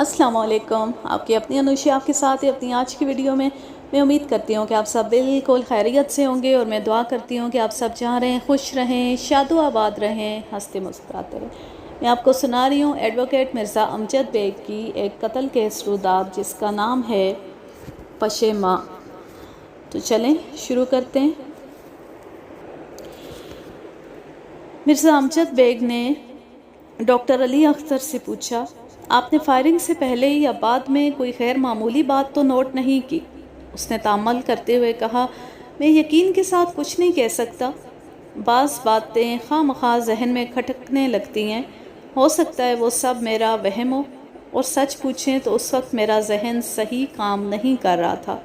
السلام علیکم، آپ کی اپنی انوشی آپ کے ساتھ ہے اپنی آج کی ویڈیو میں امید کرتی ہوں کہ آپ سب بالکل خیریت سے ہوں گے، اور میں دعا کرتی ہوں کہ آپ سب جہاں رہیں خوش رہیں، شاد و آباد رہیں، ہنستے مسکراتے رہیں۔ میں آپ کو سنا رہی ہوں ایڈوکیٹ مرزا امجد بیگ کی ایک قتل کیس رودات جس کا نام ہے پشیماں۔ تو چلیں شروع کرتے ہیں۔ مرزا امجد بیگ نے ڈاکٹر علی اختر سے پوچھا، آپ نے فائرنگ سے پہلے یا بعد میں کوئی غیر معمولی بات تو نوٹ نہیں کی؟ اس نے تأمل کرتے ہوئے کہا، میں یقین کے ساتھ کچھ نہیں کہہ سکتا۔ بعض باتیں خواہ مخواہ ذہن میں کھٹکنے لگتی ہیں، ہو سکتا ہے وہ سب میرا وہم ہو، اور سچ پوچھیں تو اس وقت میرا ذہن صحیح کام نہیں کر رہا تھا۔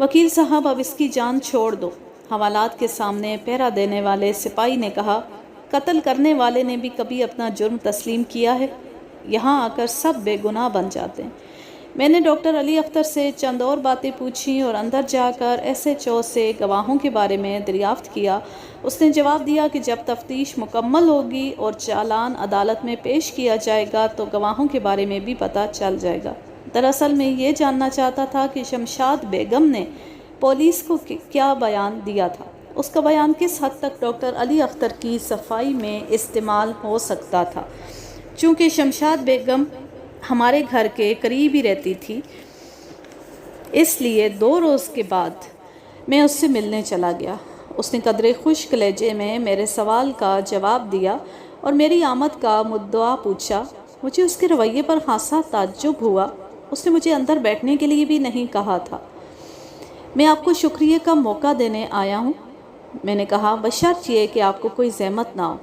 وکیل صاحب، اب اس کی جان چھوڑ دو، حوالات کے سامنے پہرا دینے والے سپاہی نے کہا۔ قتل کرنے والے نے بھی کبھی اپنا جرم تسلیم کیا ہے؟ یہاں آ کر سب بے گناہ بن جاتے ہیں۔ میں نے ڈاکٹر علی اختر سے چند اور باتیں پوچھیں اور اندر جا کر SHO سے گواہوں کے بارے میں دریافت کیا۔ اس نے جواب دیا کہ جب تفتیش مکمل ہوگی اور چالان عدالت میں پیش کیا جائے گا تو گواہوں کے بارے میں بھی پتہ چل جائے گا۔ دراصل میں یہ جاننا چاہتا تھا کہ شمشاد بیگم نے پولیس کو کیا بیان دیا تھا۔ اس کا بیان کس حد تک ڈاکٹر علی اختر کی صفائی میں استعمال ہو سکتا تھا۔ چونکہ شمشاد بیگم ہمارے گھر کے قریب ہی رہتی تھی، اس لیے 2 روز کے بعد میں اس سے ملنے چلا گیا۔ اس نے قدرے خشک لہجے میں میرے سوال کا جواب دیا اور میری آمد کا مدعا پوچھا۔ مجھے اس کے رویے پر خاصا تعجب ہوا۔ اس نے مجھے اندر بیٹھنے کے لیے بھی نہیں کہا تھا۔ میں آپ کو شکریہ کا موقع دینے آیا ہوں، میں نے کہا، بشرط یہ کہ آپ کو کوئی زحمت نہ ہو۔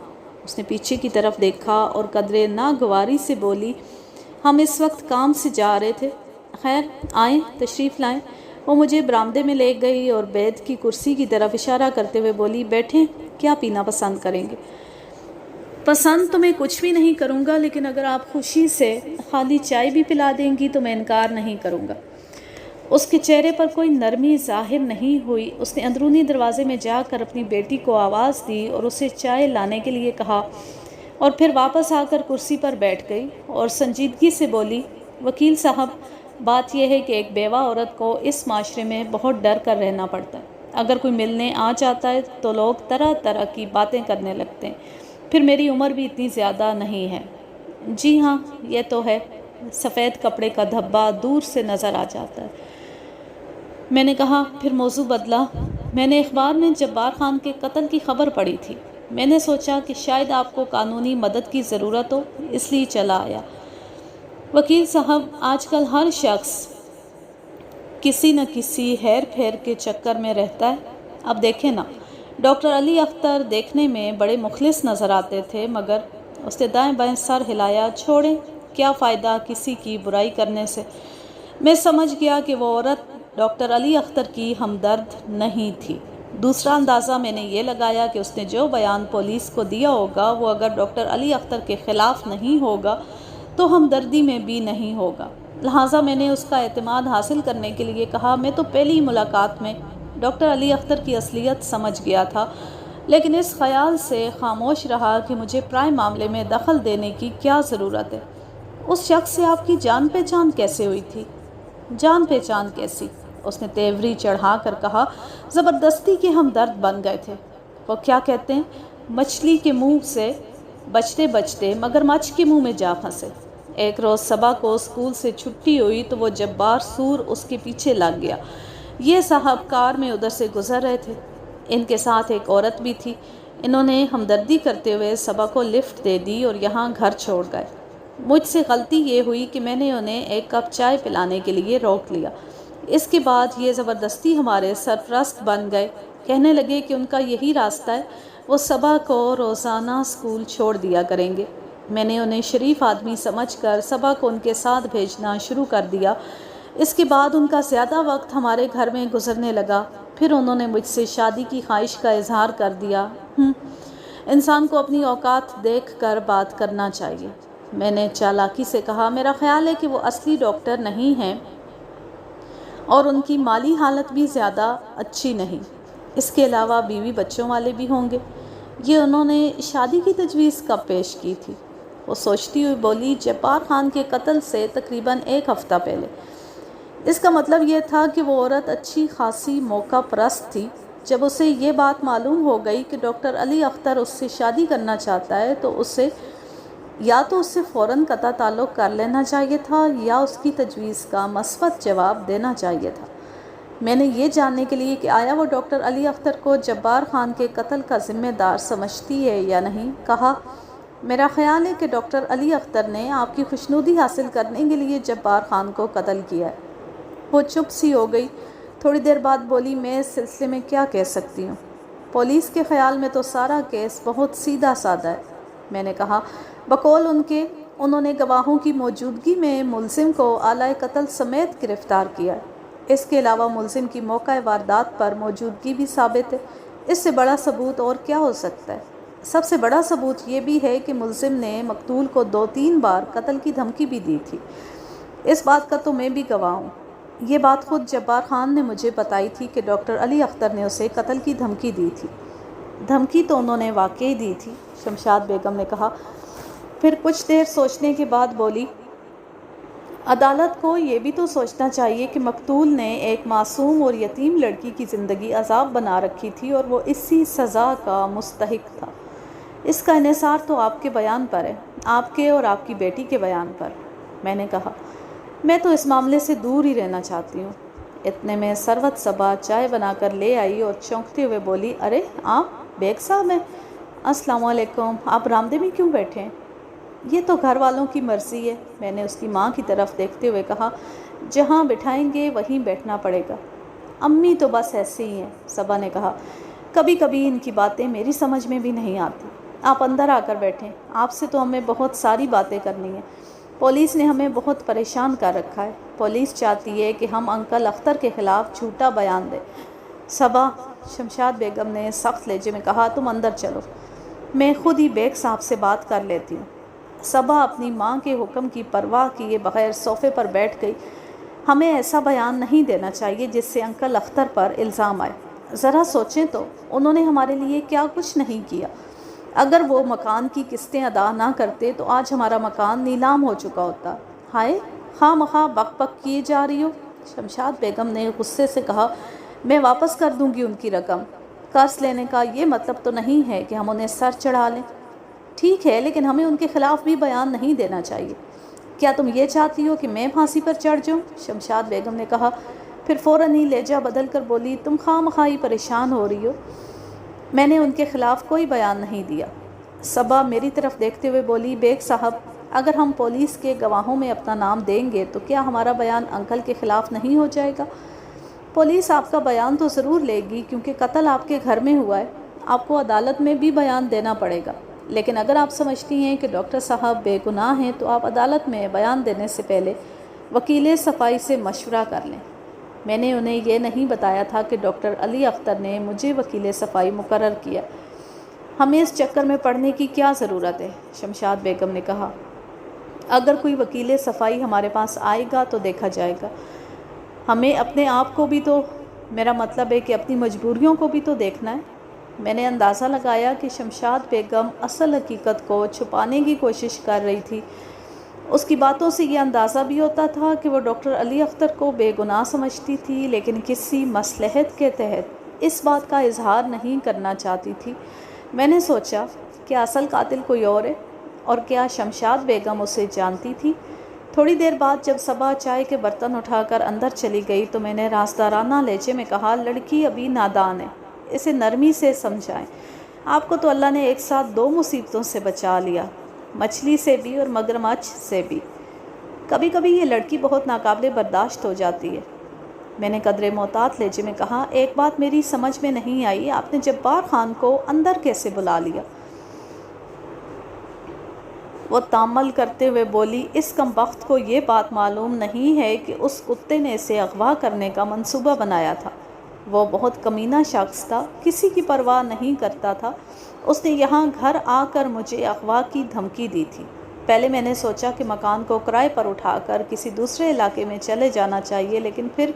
اس نے پیچھے کی طرف دیکھا اور قدرے ناگواری سے بولی، ہم اس وقت کام سے جا رہے تھے۔ خیر، آئیں، تشریف لائیں۔ وہ مجھے برآمدے میں لے گئی اور بیت کی کرسی کی طرف اشارہ کرتے ہوئے بولی، بیٹھیں، کیا پینا پسند کریں گے؟ پسند تو میں کچھ بھی نہیں کروں گا، لیکن اگر آپ خوشی سے خالی چائے بھی پلا دیں گی تو میں انکار نہیں کروں گا۔ اس کے چہرے پر کوئی نرمی ظاہر نہیں ہوئی۔ اس نے اندرونی دروازے میں جا کر اپنی بیٹی کو آواز دی اور اسے چائے لانے کے لیے کہا، اور پھر واپس آ کر کرسی پر بیٹھ گئی اور سنجیدگی سے بولی، وکیل صاحب، بات یہ ہے کہ ایک بیوہ عورت کو اس معاشرے میں بہت ڈر کر رہنا پڑتا ہے۔ اگر کوئی ملنے آ جاتا ہے تو لوگ طرح طرح کی باتیں کرنے لگتے ہیں۔ پھر میری عمر بھی اتنی زیادہ نہیں ہے۔ جی ہاں، یہ تو ہے۔ سفید کپڑے کا دھبا دور سے نظر آ جاتا ہے۔ میں نے کہا، پھر موضوع بدلا۔ میں نے اخبار میں جبار خان کے قتل کی خبر پڑھی تھی۔ میں نے سوچا کہ شاید آپ کو قانونی مدد کی ضرورت ہو، اس لیے چلا آیا۔ وکیل صاحب، آج کل ہر شخص کسی نہ کسی ہیر پھیر کے چکر میں رہتا ہے۔ اب دیکھیں نا، ڈاکٹر علی اختر دیکھنے میں بڑے مخلص نظر آتے تھے، مگر اس نے دائیں بائیں سر ہلایا۔ چھوڑیں، کیا فائدہ کسی کی برائی کرنے سے۔ میں سمجھ گیا کہ وہ عورت ڈاکٹر علی اختر کی ہمدرد نہیں تھی۔ دوسرا اندازہ میں نے یہ لگایا کہ اس نے جو بیان پولیس کو دیا ہوگا وہ اگر ڈاکٹر علی اختر کے خلاف نہیں ہوگا تو ہمدردی میں بھی نہیں ہوگا۔ لہٰذا میں نے اس کا اعتماد حاصل کرنے کے لیے کہا، میں تو پہلی ملاقات میں ڈاکٹر علی اختر کی اصلیت سمجھ گیا تھا، لیکن اس خیال سے خاموش رہا کہ مجھے پرائے معاملے میں دخل دینے کی کیا ضرورت ہے۔ اس شخص سے آپ کی جان پہچان کیسے ہوئی تھی؟ جان پہچان کیسی؟ اس نے تیوری چڑھا کر کہا، زبردستی کے ہم درد بن گئے تھے۔ وہ کیا کہتے ہیں، مچھلی کے منہ سے بچتے بچتے مگرمچھ کے منہ میں جا پھنسے۔ ایک روز صبح کو اسکول سے چھٹی ہوئی تو وہ جبار سور اس کے پیچھے لگ گیا۔ یہ صاحب کار میں ادھر سے گزر رہے تھے، ان کے ساتھ ایک عورت بھی تھی۔ انہوں نے ہمدردی کرتے ہوئے صبا کو لفٹ دے دی اور یہاں گھر چھوڑ گئے۔ مجھ سے غلطی یہ ہوئی کہ میں نے انہیں ایک کپ چائے پلانے کے لیے روک لیا۔ اس کے بعد یہ زبردستی ہمارے سرپرست بن گئے، کہنے لگے کہ ان کا یہی راستہ ہے، وہ صبا کو روزانہ اسکول چھوڑ دیا کریں گے۔ میں نے انہیں شریف آدمی سمجھ کر صبا کو ان کے ساتھ بھیجنا شروع کر دیا۔ اس کے بعد ان کا زیادہ وقت ہمارے گھر میں گزرنے لگا۔ پھر انہوں نے مجھ سے شادی کی خواہش کا اظہار کر دیا۔ انسان کو اپنی اوقات دیکھ کر بات کرنا چاہیے۔ میں نے چالاکی سے کہا، میرا خیال ہے کہ وہ اصلی ڈاکٹر نہیں ہیں اور ان کی مالی حالت بھی زیادہ اچھی نہیں۔ اس کے علاوہ بیوی بچوں والے بھی ہوں گے۔ یہ انہوں نے شادی کی تجویز کب پیش کی تھی؟ وہ سوچتی ہوئی بولی، جبار خان کے قتل سے تقریباً 1 ہفتہ پہلے۔ اس کا مطلب یہ تھا کہ وہ عورت اچھی خاصی موقع پرست تھی۔ جب اسے یہ بات معلوم ہو گئی کہ ڈاکٹر علی اختر اس سے شادی کرنا چاہتا ہے تو اسے یا تو اس سے فوراً قطع تعلق کر لینا چاہیے تھا یا اس کی تجویز کا مثبت جواب دینا چاہیے تھا۔ میں نے یہ جاننے کے لیے کہ آیا وہ ڈاکٹر علی اختر کو جبار خان کے قتل کا ذمہ دار سمجھتی ہے یا نہیں، کہا، میرا خیال ہے کہ ڈاکٹر علی اختر نے آپ کی خوشنودی حاصل کرنے کے لیے جبار خان کو قتل کیا ہے۔ وہ چپ سی ہو گئی، تھوڑی دیر بعد بولی، میں اس سلسلے میں کیا کہہ سکتی ہوں؟ پولیس کے خیال میں تو سارا کیس بہت سیدھا سادہ ہے۔ میں نے کہا، بقول ان کے انہوں نے گواہوں کی موجودگی میں ملزم کو آلۂ قتل سمیت گرفتار کیا ہے۔ اس کے علاوہ ملزم کی موقع واردات پر موجودگی بھی ثابت ہے۔ اس سے بڑا ثبوت اور کیا ہو سکتا ہے؟ سب سے بڑا ثبوت یہ بھی ہے کہ ملزم نے مقتول کو 2-3 بار قتل کی دھمکی بھی دی تھی۔ اس بات کا تو میں بھی گواہ ہوں۔ یہ بات خود جبار خان نے مجھے بتائی تھی کہ ڈاکٹر علی اختر نے اسے قتل کی دھمکی دی تھی۔ دھمکی تو انہوں نے واقعی دی تھی، شمشاد بیگم نے کہا۔ پھر کچھ دیر سوچنے کے بعد بولی، عدالت کو یہ بھی تو سوچنا چاہیے کہ مقتول نے ایک معصوم اور یتیم لڑکی کی زندگی عذاب بنا رکھی تھی اور وہ اسی سزا کا مستحق تھا۔ اس کا انحصار تو آپ کے بیان پر ہے، آپ کے اور آپ کی بیٹی کے بیان پر۔ میں نے کہا، میں تو اس معاملے سے دور ہی رہنا چاہتی ہوں۔ اتنے میں ثروت صبا چائے بنا کر لے آئی اور چونکتے ہوئے بولی، ارے آپ بیگ صاحب ہیں، السلام علیکم، آپ برآمدے میں کیوں بیٹھے ہیں؟ یہ تو گھر والوں کی مرضی ہے، میں نے اس کی ماں کی طرف دیکھتے ہوئے کہا، جہاں بٹھائیں گے وہیں بیٹھنا پڑے گا۔ امی تو بس ایسے ہی ہیں، صبا نے کہا، کبھی کبھی ان کی باتیں میری سمجھ میں بھی نہیں آتی۔ آپ اندر آ کر بیٹھیں، آپ سے تو ہمیں بہت ساری باتیں کرنی ہیں۔ پولیس نے ہمیں بہت پریشان کر رکھا ہے۔ پولیس چاہتی ہے کہ ہم انکل اختر کے خلاف جھوٹا بیان دیں۔ صبا، شمشاد بیگم نے سخت لہجے میں کہا، تم اندر چلو، میں خود ہی بیگ صاحب سے بات کر لیتی ہوں۔ صبا اپنی ماں کے حکم کی پرواہ کیے بغیر صوفے پر بیٹھ گئی۔ ہمیں ایسا بیان نہیں دینا چاہیے جس سے انکل اختر پر الزام آئے۔ ذرا سوچیں تو، انہوں نے ہمارے لیے کیا کچھ نہیں کیا۔ اگر وہ مکان کی قسطیں ادا نہ کرتے تو آج ہمارا مکان نیلام ہو چکا ہوتا۔ ہائے، خواہ مخواہ بک بک کیے جا رہی ہو، شمشاد بیگم نے غصے سے کہا، میں واپس کر دوں گی ان کی رقم۔ قرض لینے کا یہ مطلب تو نہیں ہے کہ ہم انہیں سر چڑھا لیں۔ ٹھیک ہے، لیکن ہمیں ان کے خلاف بھی بیان نہیں دینا چاہیے۔ کیا تم یہ چاہتی ہو کہ میں پھانسی پر چڑھ جاؤں؟ شمشاد بیگم نے کہا، پھر فوراً ہی لہجہ بدل کر بولی، تم خواہ مخواہ ہی پریشان ہو رہی ہو، میں نے ان کے خلاف کوئی بیان نہیں دیا۔ صبا میری طرف دیکھتے ہوئے بولی، بیگ صاحب، اگر ہم پولیس کے گواہوں میں اپنا نام دیں گے تو کیا ہمارا بیان انکل کے خلاف نہیں ہو جائے گا؟ پولیس آپ کا بیان تو ضرور لے گی کیونکہ قتل آپ کے گھر میں ہوا ہے، آپ کو عدالت میں بھی بیان دینا پڑے گا۔ لیکن اگر آپ سمجھتی ہیں کہ ڈاکٹر صاحب بے گناہ ہیں تو آپ عدالت میں بیان دینے سے پہلے وکیل صفائی سے مشورہ کر لیں۔ میں نے انہیں یہ نہیں بتایا تھا کہ ڈاکٹر علی اختر نے مجھے وکیل صفائی مقرر کیا۔ ہمیں اس چکر میں پڑنے کی کیا ضرورت ہے؟ شمشاد بیگم نے کہا، اگر کوئی وکیل صفائی ہمارے پاس آئے گا تو دیکھا جائے گا۔ ہمیں اپنے آپ کو بھی تو، میرا مطلب ہے کہ اپنی مجبوریوں کو بھی تو دیکھنا ہے۔ میں نے اندازہ لگایا کہ شمشاد بیگم اصل حقیقت کو چھپانے کی کوشش کر رہی تھی۔ اس کی باتوں سے یہ اندازہ بھی ہوتا تھا کہ وہ ڈاکٹر علی اختر کو بے گناہ سمجھتی تھی، لیکن کسی مصلحت کے تحت اس بات کا اظہار نہیں کرنا چاہتی تھی۔ میں نے سوچا کہ اصل قاتل کوئی اور ہے، اور کیا شمشاد بیگم اسے جانتی تھی؟ تھوڑی دیر بعد جب صبا چائے کے برتن اٹھا کر اندر چلی گئی تو میں نے رازدارانہ لہجے میں کہا، لڑکی ابھی نادان ہے، اسے نرمی سے سمجھائیں۔ آپ کو تو اللہ نے ایک ساتھ 2 مصیبتوں سے بچا لیا، مچھلی سے بھی اور مگرمچھ سے بھی۔ کبھی کبھی یہ لڑکی بہت ناقابل برداشت ہو جاتی ہے۔ میں نے قدرے محتاط لہجے میں کہا، ایک بات میری سمجھ میں نہیں آئی، آپ نے جبار خان کو اندر کیسے بلا لیا؟ وہ تامل کرتے ہوئے بولی، اس کمبخت کو یہ بات معلوم نہیں ہے کہ اس کتے نے اسے اغوا کرنے کا منصوبہ بنایا تھا۔ وہ بہت کمینہ شخص تھا، کسی کی پرواہ نہیں کرتا تھا۔ اس نے یہاں گھر آ کر مجھے اغوا کی دھمکی دی تھی۔ پہلے میں نے سوچا کہ مکان کو کرائے پر اٹھا کر کسی دوسرے علاقے میں چلے جانا چاہیے، لیکن پھر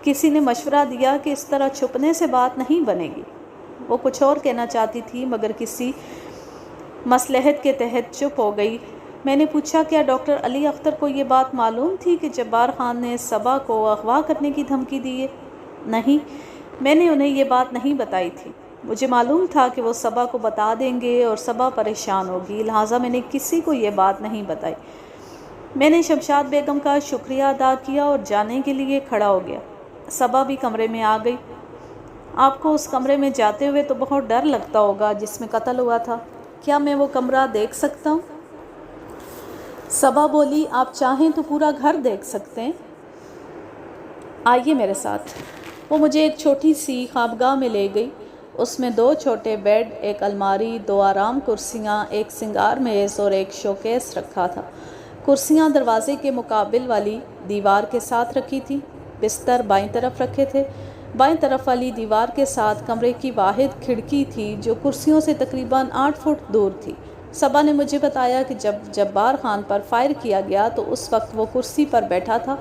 کسی نے مشورہ دیا کہ اس طرح چھپنے سے بات نہیں بنے گی۔ وہ کچھ اور کہنا چاہتی تھی مگر کسی مصلحت کے تحت چپ ہو گئی۔ میں نے پوچھا کیا ڈاکٹر علی اختر کو یہ بات معلوم تھی کہ جبار خان نے صبا کو اغوا کرنے کی دھمکی دی ہے؟ نہیں، میں نے انہیں یہ بات نہیں بتائی تھی۔ مجھے معلوم تھا کہ وہ صبا کو بتا دیں گے اور صبا پریشان ہوگی، لہٰذا میں نے کسی کو یہ بات نہیں بتائی۔ میں نے شمشاد بیگم کا شکریہ ادا کیا اور جانے کے لیے کھڑا ہو گیا۔ صبا بھی کمرے میں آ گئی۔ آپ کو اس کمرے میں جاتے ہوئے تو بہت ڈر لگتا ہوگا جس میں قتل ہوا تھا، کیا میں وہ کمرہ دیکھ سکتا ہوں؟ صبا بولی، آپ چاہیں تو پورا گھر دیکھ سکتے ہیں، آئیے میرے ساتھ۔ وہ مجھے ایک چھوٹی سی خوابگاہ میں لے گئی۔ اس میں 2 چھوٹے بیڈ، ایک الماری، 2 آرام کرسیاں، ایک سنگار میز اور ایک شوکیس رکھا تھا۔ کرسیاں دروازے کے مقابل والی دیوار کے ساتھ رکھی تھی، بستر بائیں طرف رکھے تھے۔ بائیں طرف والی دیوار کے ساتھ کمرے کی واحد کھڑکی تھی جو کرسیوں سے تقریباً 8 فٹ دور تھی۔ صبا نے مجھے بتایا کہ جب جبار خان پر فائر کیا گیا تو اس وقت وہ کرسی پر بیٹھا تھا۔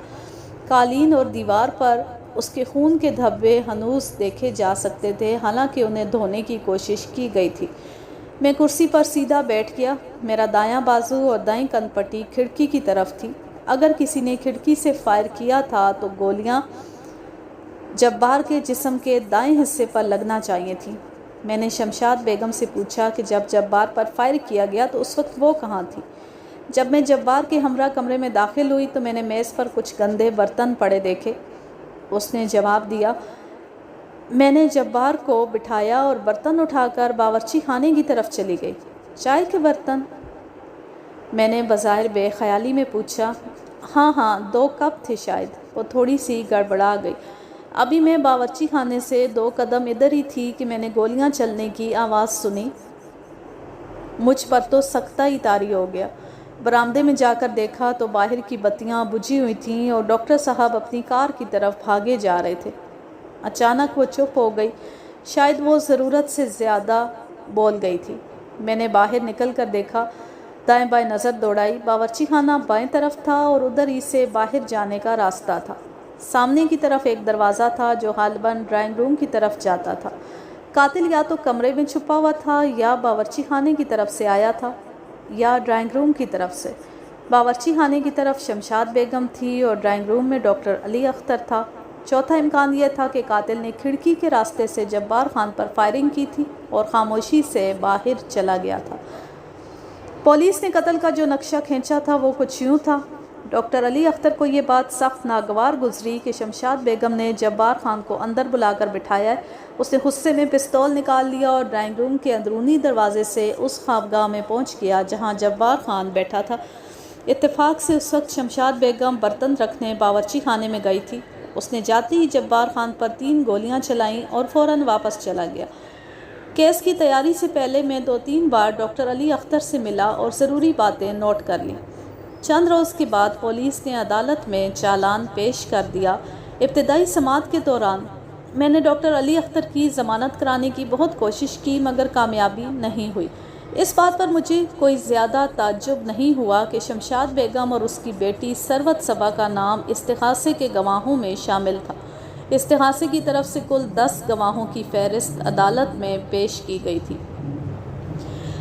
قالین اور دیوار پر اس کے خون کے دھبے ہنوز دیکھے جا سکتے تھے، حالانکہ انہیں دھونے کی کوشش کی گئی تھی۔ میں کرسی پر سیدھا بیٹھ گیا۔ میرا دایاں بازو اور دائیں کن پٹی کھڑکی کی طرف تھی۔ اگر کسی نے کھڑکی سے فائر کیا تھا تو گولیاں جبار کے جسم کے دائیں حصے پر لگنا چاہیے تھیں۔ میں نے شمشاد بیگم سے پوچھا کہ جب جبار پر فائر کیا گیا تو اس وقت وہ کہاں تھی؟ جب میں جبار کے ہمراہ کمرے میں داخل ہوئی تو میں نے میز پر کچھ گندے برتن پڑے دیکھے۔ اس نے جواب دیا۔ میں نے جبار کو بٹھایا اور برتن اٹھا کر باورچی خانے کی طرف چلی گئی۔ چائے کے برتن؟ میں نے بظاہر بے خیالی میں پوچھا۔ ہاں 2 کپ تھے شاید۔ وہ تھوڑی سی گڑبڑا گئی۔ ابھی میں باورچی خانے سے 2 قدم ادھر ہی تھی کہ میں نے گولیاں چلنے کی آواز سنی۔ مجھ پر تو سکتہ ہی طاری ہو گیا۔ برآمدے میں جا کر دیکھا تو باہر کی بتیاں بجھی ہوئی تھیں اور ڈاکٹر صاحب اپنی کار کی طرف بھاگے جا رہے تھے۔ اچانک وہ چپ ہو گئی، شاید وہ ضرورت سے زیادہ بول گئی تھی۔ میں نے باہر نکل کر دیکھا، دائیں بائیں نظر دوڑائی۔ باورچی خانہ بائیں طرف تھا اور ادھر ہی سے باہر جانے کا راستہ تھا۔ سامنے کی طرف ایک دروازہ تھا جو غالباً ڈرائنگ روم کی طرف جاتا تھا۔ قاتل یا تو کمرے میں چھپا ہوا تھا یا باورچی خانے کی طرف سے آیا تھا یا ڈرائنگ روم کی طرف سے۔ باورچی خانے کی طرف شمشاد بیگم تھی اور ڈرائنگ روم میں ڈاکٹر علی اختر تھا۔ چوتھا امکان یہ تھا کہ قاتل نے کھڑکی کے راستے سے جبار خان پر فائرنگ کی تھی اور خاموشی سے باہر چلا گیا تھا۔ پولیس نے قتل کا جو نقشہ کھینچا تھا وہ کچھ یوں تھا۔ ڈاکٹر علی اختر کو یہ بات سخت ناگوار گزری کہ شمشاد بیگم نے جبار خان کو اندر بلا کر بٹھایا ہے۔ اس نے غصے میں پستول نکال لیا اور ڈرائنگ روم کے اندرونی دروازے سے اس خوابگاہ میں پہنچ گیا جہاں جبار خان بیٹھا تھا۔ اتفاق سے اس وقت شمشاد بیگم برتن رکھنے باورچی خانے میں گئی تھی۔ اس نے جاتے ہی جبار خان پر 3 گولیاں چلائیں اور فوراً واپس چلا گیا۔ کیس کی تیاری سے پہلے میں 2-3 بار ڈاکٹر علی اختر سے ملا اور ضروری باتیں نوٹ کر لیں۔ چند روز کے بعد پولیس نے عدالت میں چالان پیش کر دیا۔ ابتدائی سماعت کے دوران میں نے ڈاکٹر علی اختر کی ضمانت کرانے کی بہت کوشش کی مگر کامیابی نہیں ہوئی۔ اس بات پر مجھے کوئی زیادہ تعجب نہیں ہوا کہ شمشاد بیگم اور اس کی بیٹی ثروت صبا کا نام استغاثے کے گواہوں میں شامل تھا۔ استغاثے کی طرف سے کل 10 گواہوں کی فہرست عدالت میں پیش کی گئی تھی۔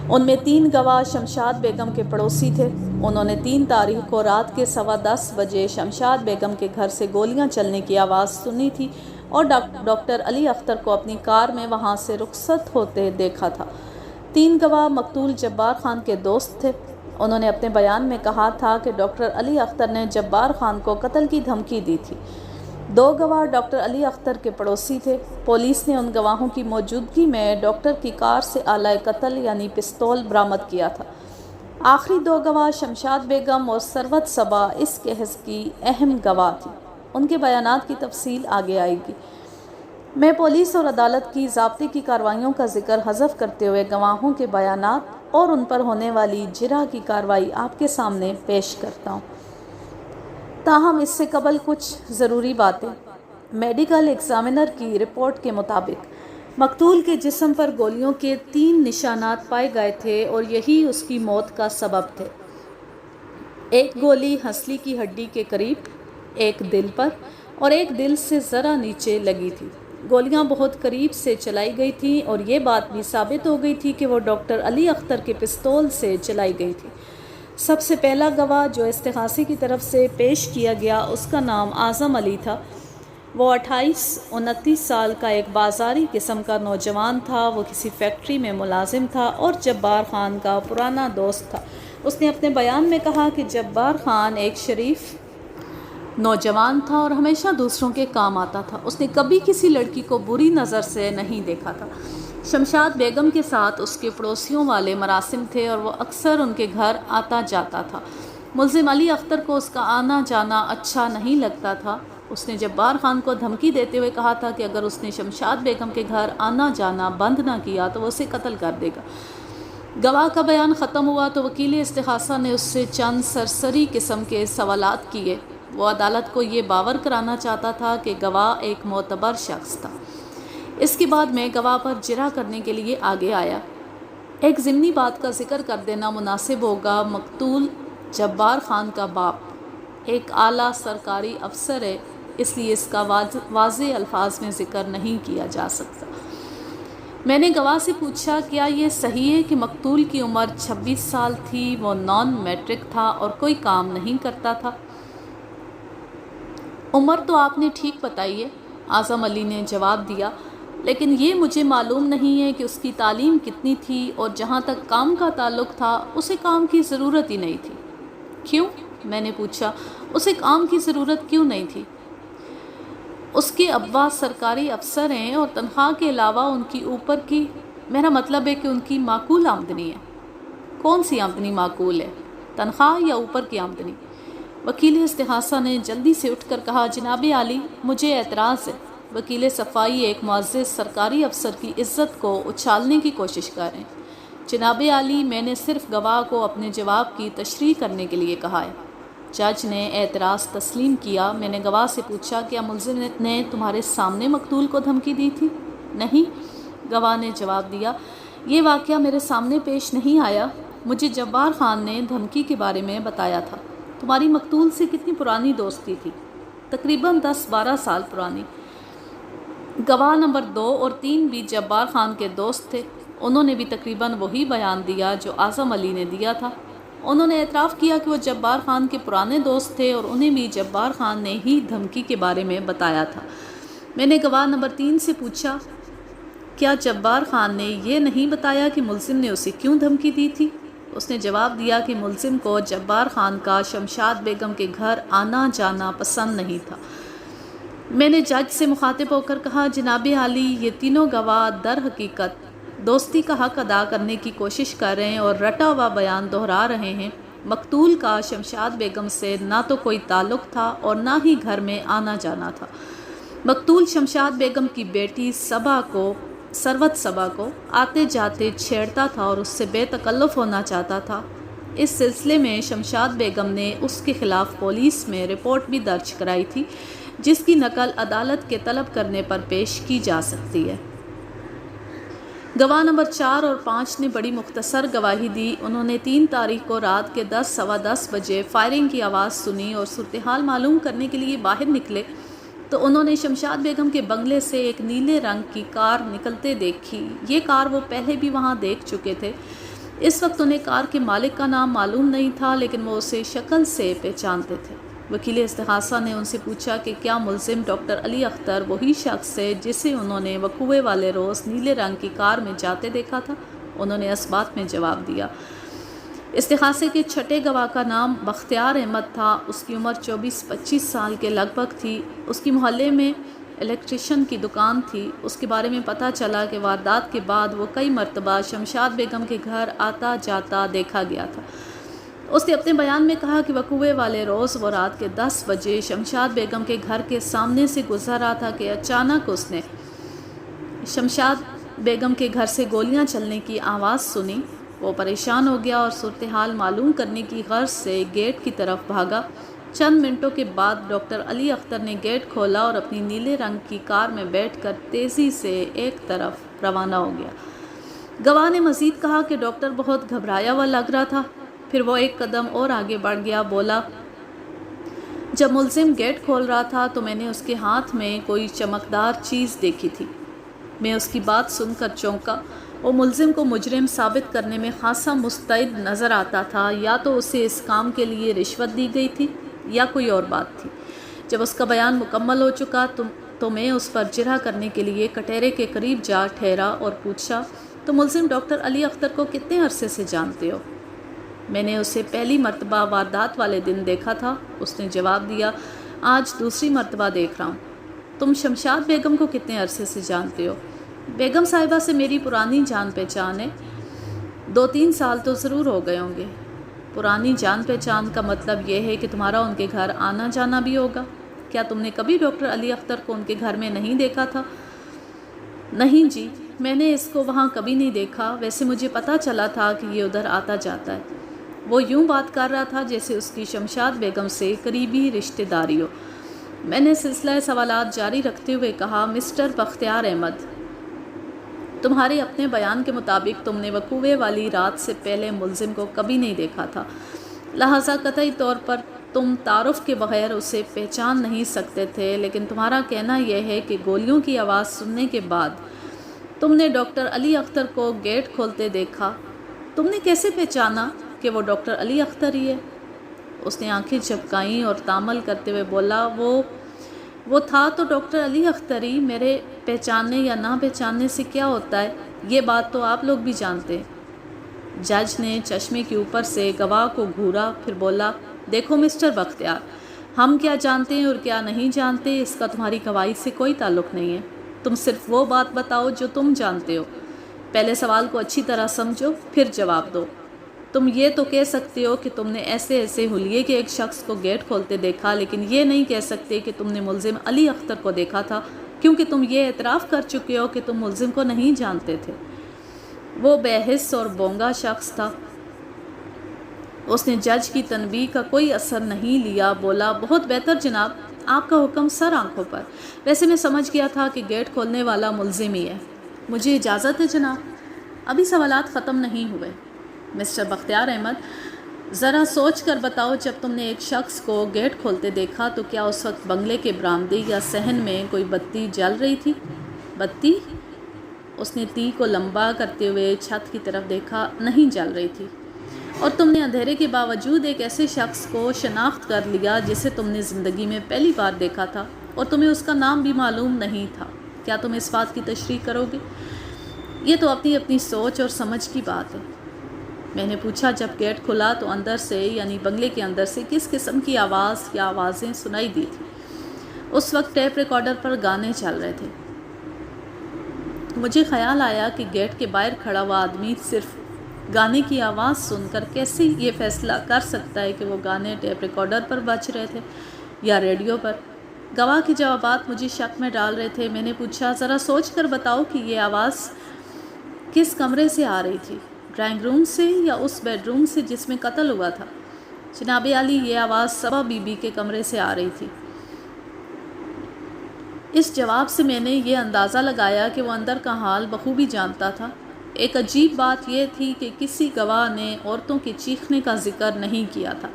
ان میں 3 گواہ شمشاد بیگم کے پڑوسی تھے۔ انہوں نے 3 تاریخ کو رات کے 10:15 بجے شمشاد بیگم کے گھر سے گولیاں چلنے کی آواز سنی تھی اور ڈاکٹر علی اختر کو اپنی کار میں وہاں سے رخصت ہوتے دیکھا تھا۔ 3 گواہ مقتول جبار خان کے دوست تھے۔ انہوں نے اپنے بیان میں کہا تھا کہ ڈاکٹر علی اختر نے جبار خان کو قتل کی دھمکی دی تھی۔ 2 گواہ ڈاکٹر علی اختر کے پڑوسی تھے۔ پولیس نے ان گواہوں کی موجودگی میں ڈاکٹر کی کار سے آلہ قتل یعنی پستول برآمد کیا تھا۔ آخری 2 گواہ شمشاد بیگم اور ثروت صبا اس کیس کی اہم گواہ تھیں۔ ان کے بیانات کی تفصیل آگے آئے گی۔ میں پولیس اور عدالت کی ضابطے کی کارروائیوں کا ذکر حذف کرتے ہوئے گواہوں کے بیانات اور ان پر ہونے والی جرح کی کارروائی آپ کے سامنے پیش کرتا ہوں۔ تاہم اس سے قبل کچھ ضروری باتیں۔ میڈیکل ایگزامینر کی رپورٹ کے مطابق مقتول کے جسم پر گولیوں کے 3 نشانات پائے گئے تھے اور یہی اس کی موت کا سبب تھے۔ ایک گولی ہنسلی کی ہڈی کے قریب، ایک دل پر اور ایک دل سے ذرا نیچے لگی تھی۔ گولیاں بہت قریب سے چلائی گئی تھیں اور یہ بات بھی ثابت ہو گئی تھی کہ وہ ڈاکٹر علی اختر کے پستول سے چلائی گئی تھی۔ سب سے پہلا گواہ جو استغاثے کی طرف سے پیش کیا گیا اس کا نام اعظم علی تھا۔ وہ 28-29 سال کا ایک بازاری قسم کا نوجوان تھا۔ وہ کسی فیکٹری میں ملازم تھا اور جبار خان کا پرانا دوست تھا۔ اس نے اپنے بیان میں کہا کہ جبار خان ایک شریف نوجوان تھا اور ہمیشہ دوسروں کے کام آتا تھا۔ اس نے کبھی کسی لڑکی کو بری نظر سے نہیں دیکھا تھا۔ شمشاد بیگم کے ساتھ اس کے پڑوسیوں والے مراسم تھے اور وہ اکثر ان کے گھر آتا جاتا تھا۔ ملزم علی اختر کو اس کا آنا جانا اچھا نہیں لگتا تھا۔ اس نے جبار خان کو دھمکی دیتے ہوئے کہا تھا کہ اگر اس نے شمشاد بیگم کے گھر آنا جانا بند نہ کیا تو وہ اسے قتل کر دے گا۔ گواہ کا بیان ختم ہوا تو وکیل استغاثہ نے اس سے چند سرسری قسم کے سوالات کیے۔ وہ عدالت کو یہ باور کرانا چاہتا تھا کہ گواہ ایک معتبر شخص تھا۔ اس کے بعد میں گواہ پر جرح کرنے کے لیے آگے آیا۔ ایک ضمنی بات کا ذکر کر دینا مناسب ہوگا۔ مقتول جبار خان کا باپ ایک اعلیٰ سرکاری افسر ہے، اس لیے اس کا واضح الفاظ میں ذکر نہیں کیا جا سکتا۔ میں نے گواہ سے پوچھا کیا یہ صحیح ہے کہ مقتول کی عمر 26 سال تھی، وہ نان میٹرک تھا اور کوئی کام نہیں کرتا تھا؟ عمر تو آپ نے ٹھیک بتائی ہے، اعظم علی نے جواب دیا، لیکن یہ مجھے معلوم نہیں ہے کہ اس کی تعلیم کتنی تھی، اور جہاں تک کام کا تعلق تھا اسے کام کی ضرورت ہی نہیں تھی۔ کیوں؟ میں نے پوچھا، اسے کام کی ضرورت کیوں نہیں تھی؟ اس کے ابا سرکاری افسر ہیں اور تنخواہ کے علاوہ ان کی اوپر کی، میرا مطلب ہے کہ ان کی معقول آمدنی ہے۔ کون سی آمدنی معقول ہے، تنخواہ یا اوپر کی آمدنی؟ وکیل استغاثہ نے جلدی سے اٹھ کر کہا، جناب عالی مجھے اعتراض ہے۔ وکیل صفائی ایک معزز سرکاری افسر کی عزت کو اچھالنے کی کوشش کر رہے ہیں۔ جناب عالی میں نے صرف گواہ کو اپنے جواب کی تشریح کرنے کے لیے کہا ہے۔ جج نے اعتراض تسلیم کیا۔ میں نے گواہ سے پوچھا، کیا ملزم نے تمہارے سامنے مقتول کو دھمکی دی تھی؟ نہیں، گواہ نے جواب دیا، یہ واقعہ میرے سامنے پیش نہیں آیا، مجھے جبار خان نے دھمکی کے بارے میں بتایا تھا۔ تمہاری مقتول سے کتنی پرانی دوستی تھی؟ تقریباً 10-12 سال پرانی۔ گواہ نمبر 2 اور 3 بھی جبار خان کے دوست تھے، انہوں نے بھی تقریباً وہی بیان دیا جو اعظم علی نے دیا تھا۔ انہوں نے اعتراف کیا کہ وہ جبار خان کے پرانے دوست تھے اور انہیں بھی جبار خان نے ہی دھمکی کے بارے میں بتایا تھا۔ میں نے گواہ نمبر 3 سے پوچھا، کیا جبار خان نے یہ نہیں بتایا کہ ملزم نے اسے کیوں دھمکی دی تھی؟ اس نے جواب دیا کہ ملزم کو جبار خان کا شمشاد بیگم کے گھر آنا جانا پسند نہیں تھا۔ میں نے جج سے مخاطب ہو کر کہا، جناب عالی یہ تینوں گواہ در حقیقت دوستی کا حق ادا کرنے کی کوشش کر رہے ہیں اور رٹا ہوا بیان دہرا رہے ہیں۔ مقتول کا شمشاد بیگم سے نہ تو کوئی تعلق تھا اور نہ ہی گھر میں آنا جانا تھا۔ مقتول شمشاد بیگم کی بیٹی ثروت صبا کو آتے جاتے چھیڑتا تھا اور اس سے بے تکلف ہونا چاہتا تھا۔ اس سلسلے میں شمشاد بیگم نے اس کے خلاف پولیس میں رپورٹ بھی درج کرائی تھی، جس کی نقل عدالت کے طلب کرنے پر پیش کی جا سکتی ہے۔ گواہ نمبر 4 اور 5 نے بڑی مختصر گواہی دی۔ انہوں نے 3 تاریخ کو رات کے 10-10:15 بجے فائرنگ کی آواز سنی اور صورتحال معلوم کرنے کے لیے باہر نکلے تو انہوں نے شمشاد بیگم کے بنگلے سے ایک نیلے رنگ کی کار نکلتے دیکھی۔ یہ کار وہ پہلے بھی وہاں دیکھ چکے تھے۔ اس وقت انہیں کار کے مالک کا نام معلوم نہیں تھا، لیکن وہ اسے شکل سے پہچانتے تھے۔ وکیل استغاثہ نے ان سے پوچھا کہ کیا ملزم ڈاکٹر علی اختر وہی شخص ہے جسے انہوں نے وقوعے والے روز نیلے رنگ کی کار میں جاتے دیکھا تھا؟ انہوں نے اس بات میں جواب دیا۔ استغاثے کے چھٹے گواہ کا نام بختیار احمد تھا۔ اس کی عمر 24-25 سال کے لگ بھگ تھی۔ اس کی محلے میں الیکٹریشین کی دکان تھی۔ اس کے بارے میں پتہ چلا کہ واردات کے بعد وہ کئی مرتبہ شمشاد بیگم کے گھر آتا جاتا دیکھا گیا تھا۔ اس نے اپنے بیان میں کہا کہ وقوعے والے روز وہ رات کے 10 بجے شمشاد بیگم کے گھر کے سامنے سے گزر رہا تھا کہ اچانک اس نے شمشاد بیگم کے گھر سے گولیاں چلنے کی آواز سنی۔ وہ پریشان ہو گیا اور صورتحال معلوم کرنے کی غرض سے گیٹ کی طرف بھاگا۔ چند منٹوں کے بعد ڈاکٹر علی اختر نے گیٹ کھولا اور اپنی نیلے رنگ کی کار میں بیٹھ کر تیزی سے ایک طرف روانہ ہو گیا۔ گواہ نے مزید کہا کہ ڈاکٹر بہت گھبرایا ہوا لگ رہا تھا۔ پھر وہ ایک قدم اور آگے بڑھ گیا، بولا، جب ملزم گیٹ کھول رہا تھا تو میں نے اس کے ہاتھ میں کوئی چمکدار چیز دیکھی تھی۔ میں اس کی بات سن کر چونکا۔ وہ ملزم کو مجرم ثابت کرنے میں خاصا مستعد نظر آتا تھا، یا تو اسے اس کام کے لیے رشوت دی گئی تھی یا کوئی اور بات تھی۔ جب اس کا بیان مکمل ہو چکا تو میں اس پر جرح کرنے کے لیے کٹہرے کے قریب جا ٹھہرا اور پوچھا، تو ملزم ڈاکٹر علی اختر کو کتنے عرصے سے جانتے ہو؟ میں نے اسے پہلی مرتبہ واردات والے دن دیکھا تھا، اس نے جواب دیا۔ آج دوسری مرتبہ دیکھ رہا ہوں۔ تم شمشاد بیگم کو کتنے عرصے سے جانتے ہو؟ بیگم صاحبہ سے میری پرانی جان پہچان ہے، 2-3 سال تو ضرور ہو گئے ہوں گے۔ پرانی جان پہچان کا مطلب یہ ہے کہ تمہارا ان کے گھر آنا جانا بھی ہوگا۔ کیا تم نے کبھی ڈاکٹر علی اختر کو ان کے گھر میں نہیں دیکھا تھا؟ نہیں جی، میں نے اس کو وہاں کبھی نہیں دیکھا، ویسے مجھے پتہ چلا تھا کہ یہ ادھر آتا جاتا ہے۔ وہ یوں بات کر رہا تھا جیسے اس کی شمشاد بیگم سے قریبی رشتہ داری ہو۔ میں نے سلسلہ سوالات جاری رکھتے ہوئے کہا، مسٹر بختیار احمد، تمہارے اپنے بیان کے مطابق تم نے وقوعے والی رات سے پہلے ملزم کو کبھی نہیں دیکھا تھا، لہٰذا قطعی طور پر تم تعارف کے بغیر اسے پہچان نہیں سکتے تھے، لیکن تمہارا کہنا یہ ہے کہ گولیوں کی آواز سننے کے بعد تم نے ڈاکٹر علی اختر کو گیٹ کھولتے دیکھا۔ تم نے کیسے پہچانا کہ وہ ڈاکٹر علی اختر ہی ہے؟ اس نے آنکھیں جھپکائیں اور تامل کرتے ہوئے بولا، وہ تھا تو ڈاکٹر علی اختر ہی، میرے پہچاننے یا نہ پہچاننے سے کیا ہوتا ہے، یہ بات تو آپ لوگ بھی جانتے ہیں۔ جج نے چشمے کے اوپر سے گواہ کو گھورا، پھر بولا، دیکھو مسٹر بختیار، ہم کیا جانتے ہیں اور کیا نہیں جانتے اس کا تمہاری گواہی سے کوئی تعلق نہیں ہے۔ تم صرف وہ بات بتاؤ جو تم جانتے ہو۔ پہلے سوال کو اچھی طرح سمجھو، پھر جواب دو۔ تم یہ تو کہہ سکتے ہو کہ تم نے ایسے حلیے کے ایک شخص کو گیٹ کھولتے دیکھا، لیکن یہ نہیں کہہ سکتے کہ تم نے ملزم علی اختر کو دیکھا تھا، کیونکہ تم یہ اعتراف کر چکے ہو کہ تم ملزم کو نہیں جانتے تھے۔ وہ بے حس اور بونگا شخص تھا۔ اس نے جج کی تنبیہ کا کوئی اثر نہیں لیا، بولا، بہت بہتر جناب، آپ کا حکم سر آنکھوں پر۔ ویسے میں سمجھ گیا تھا کہ گیٹ کھولنے والا ملزم ہی ہے۔ مجھے اجازت ہے جناب؟ ابھی سوالات ختم نہیں ہوئے۔ مسٹر بختیار احمد، ذرا سوچ کر بتاؤ، جب تم نے ایک شخص کو گیٹ کھولتے دیکھا تو کیا اس وقت بنگلے کے برآمدے یا صحن میں کوئی بتی جل رہی تھی؟ بتی؟ اس نے تیر کو لمبا کرتے ہوئے چھت کی طرف دیکھا، نہیں جل رہی تھی۔ اور تم نے اندھیرے کے باوجود ایک ایسے شخص کو شناخت کر لیا جسے تم نے زندگی میں پہلی بار دیکھا تھا، اور تمہیں اس کا نام بھی معلوم نہیں تھا۔ کیا تم اس بات کی تشریح کرو گے؟ یہ تو اپنی اپنی سوچ اور سمجھ کی بات ہے۔ میں نے پوچھا، جب گیٹ کھلا تو اندر سے، یعنی بنگلے کے اندر سے، کس قسم کی آواز یا آوازیں سنائی دی تھی؟ اس وقت ٹیپ ریکارڈر پر گانے چل رہے تھے۔ مجھے خیال آیا کہ گیٹ کے باہر کھڑا ہوا آدمی صرف گانے کی آواز سن کر کیسے یہ فیصلہ کر سکتا ہے کہ وہ گانے ٹیپ ریکارڈر پر بج رہے تھے یا ریڈیو پر؟ گواہ کے جوابات مجھے شک میں ڈال رہے تھے۔ میں نے پوچھا، ذرا سوچ کر بتاؤ کہ یہ آواز کس کمرے سے آ رہی تھی، ڈرائنگ روم سے یا اس بیڈ روم سے جس میں قتل ہوا تھا؟ جناب عالی، یہ آواز صبا بی بی کے کمرے سے آ رہی تھی۔ اس جواب سے میں نے یہ اندازہ لگایا کہ وہ اندر کا حال بخوبی جانتا تھا۔ ایک عجیب بات یہ تھی کہ کسی گواہ نے عورتوں کے چیخنے کا ذکر نہیں کیا تھا،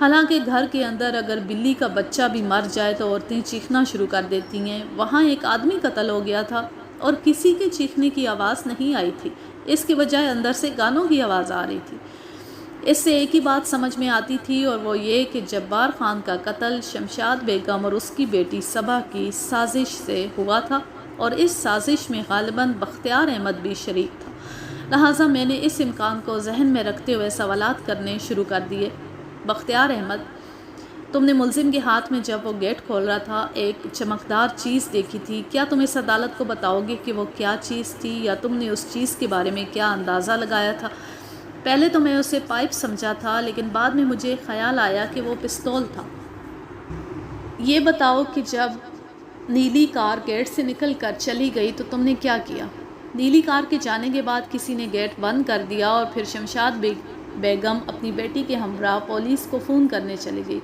حالانکہ گھر کے اندر اگر بلی کا بچہ بھی مر جائے تو عورتیں چیخنا شروع کر دیتی ہیں۔ وہاں ایک آدمی قتل ہو گیا تھا اور کسی کے چیخنے کی آواز نہیں آئی تھی، اس کے بجائے اندر سے گانوں کی آواز آ رہی تھی۔ اس سے ایک ہی بات سمجھ میں آتی تھی، اور وہ یہ کہ جبار خان کا قتل شمشاد بیگم اور اس کی بیٹی صبا کی سازش سے ہوا تھا، اور اس سازش میں غالباً بختیار احمد بھی شریک تھا۔ لہٰذا میں نے اس امکان کو ذہن میں رکھتے ہوئے سوالات کرنے شروع کر دیے۔ بختیار احمد، تم نے ملزم کے ہاتھ میں جب وہ گیٹ کھول رہا تھا ایک چمکدار چیز دیکھی تھی، کیا تم اس عدالت کو بتاؤ گے کہ وہ کیا چیز تھی، یا تم نے اس چیز کے بارے میں کیا اندازہ لگایا تھا؟ پہلے تو میں اسے پائپ سمجھا تھا، لیکن بعد میں مجھے خیال آیا کہ وہ پستول تھا۔ یہ بتاؤ کہ جب نیلی کار گیٹ سے نکل کر چلی گئی تو تم نے کیا کیا؟ نیلی کار کے جانے کے بعد کسی نے گیٹ بند کر دیا اور پھر شمشاد بیگم اپنی بیٹی کے ہمراہ پولیس کو فون کرنے چلی گئی۔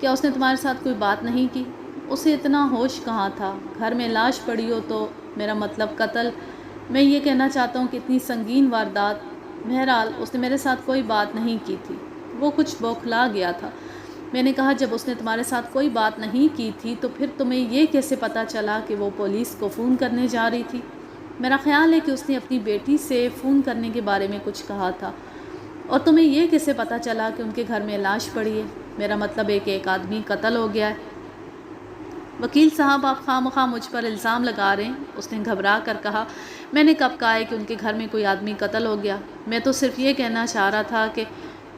کیا اس نے تمہارے ساتھ کوئی بات نہیں کی؟ اسے اتنا ہوش کہاں تھا، گھر میں لاش پڑی ہو تو، میرا مطلب قتل، میں یہ کہنا چاہتا ہوں کہ اتنی سنگین واردات۔ بہرحال اس نے میرے ساتھ کوئی بات نہیں کی تھی، وہ کچھ بوکھلا گیا تھا۔ میں نے کہا، جب اس نے تمہارے ساتھ کوئی بات نہیں کی تھی تو پھر تمہیں یہ کیسے پتہ چلا کہ وہ پولیس کو فون کرنے جا رہی تھی؟ میرا خیال ہے کہ اس نے اپنی بیٹی سے فون کرنے کے بارے میں کچھ کہا تھا۔ اور تمہیں یہ کیسے پتہ چلا کہ ان کے گھر میں لاش پڑی ہے؟ میرا مطلب ہے کہ ایک آدمی قتل ہو گیا ہے۔ وکیل صاحب، آپ خواہ مخواہ مجھ پر الزام لگا رہے ہیں، اس نے گھبرا کر کہا۔ میں نے کب کہا ہے کہ ان کے گھر میں کوئی آدمی قتل ہو گیا؟ میں تو صرف یہ کہنا چاہ رہا تھا کہ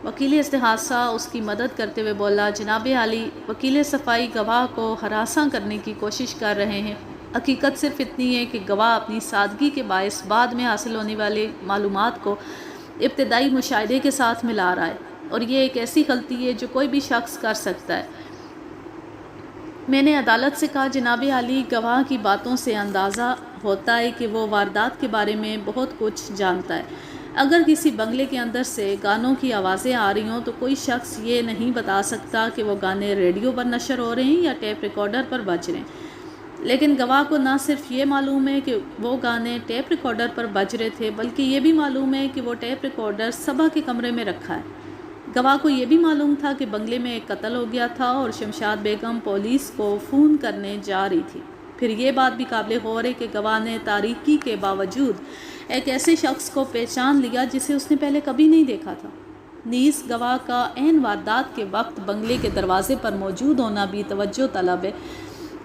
وکیل استغاثہ اس کی مدد کرتے ہوئے بولا، جناب عالی، وکیل صفائی گواہ کو ہراساں کرنے کی کوشش کر رہے ہیں۔ حقیقت صرف اتنی ہے کہ گواہ اپنی سادگی کے باعث بعد میں حاصل ہونے والی معلومات کو ابتدائی مشاہدے کے ساتھ ملا رہا ہے، اور یہ ایک ایسی غلطی ہے جو کوئی بھی شخص کر سکتا ہے۔ میں نے عدالت سے کہا، جناب عالی، گواہ کی باتوں سے اندازہ ہوتا ہے کہ وہ واردات کے بارے میں بہت کچھ جانتا ہے۔ اگر کسی بنگلے کے اندر سے گانوں کی آوازیں آ رہی ہوں تو کوئی شخص یہ نہیں بتا سکتا کہ وہ گانے ریڈیو پر نشر ہو رہے ہیں یا ٹیپ ریکارڈر پر بج رہے ہیں۔ لیکن گواہ کو نہ صرف یہ معلوم ہے کہ وہ گانے ٹیپ ریکارڈر پر بج رہے تھے، بلکہ یہ بھی معلوم ہے کہ وہ ٹیپ ریکارڈر صبا کے کمرے میں رکھا ہے۔ گواہ کو یہ بھی معلوم تھا کہ بنگلے میں ایک قتل ہو گیا تھا اور شمشاد بیگم پولیس کو فون کرنے جا رہی تھی۔ پھر یہ بات بھی قابل غور ہے کہ گواہ نے تاریکی کے باوجود ایک ایسے شخص کو پہچان لیا جسے اس نے پہلے کبھی نہیں دیکھا تھا۔ نیز گواہ کا عین واردات کے وقت بنگلے کے دروازے پر موجود ہونا بھی توجہ طلب ہے۔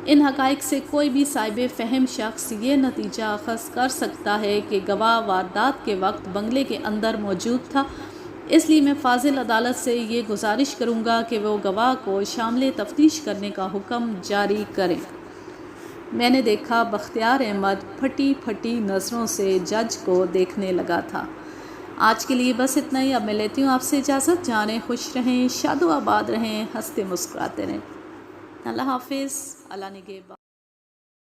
ان حقائق سے کوئی بھی صاحب فہم شخص یہ نتیجہ اخذ کر سکتا ہے کہ گواہ واردات کے وقت بنگلے کے اندر موجود تھا۔ اس لیے میں فاضل عدالت سے یہ گزارش کروں گا کہ وہ گواہ کو شامل تفتیش کرنے کا حکم جاری کریں۔ میں نے دیکھا بختیار احمد پھٹی پھٹی نظروں سے جج کو دیکھنے لگا تھا۔ آج کے لیے بس اتنا ہی۔ اب میں لیتی ہوں آپ سے اجازت۔ جانیں خوش رہیں، شاد و آباد رہیں، ہنستے مسکراتے رہیں۔ اللہ حافظ، اللہ نگہبان۔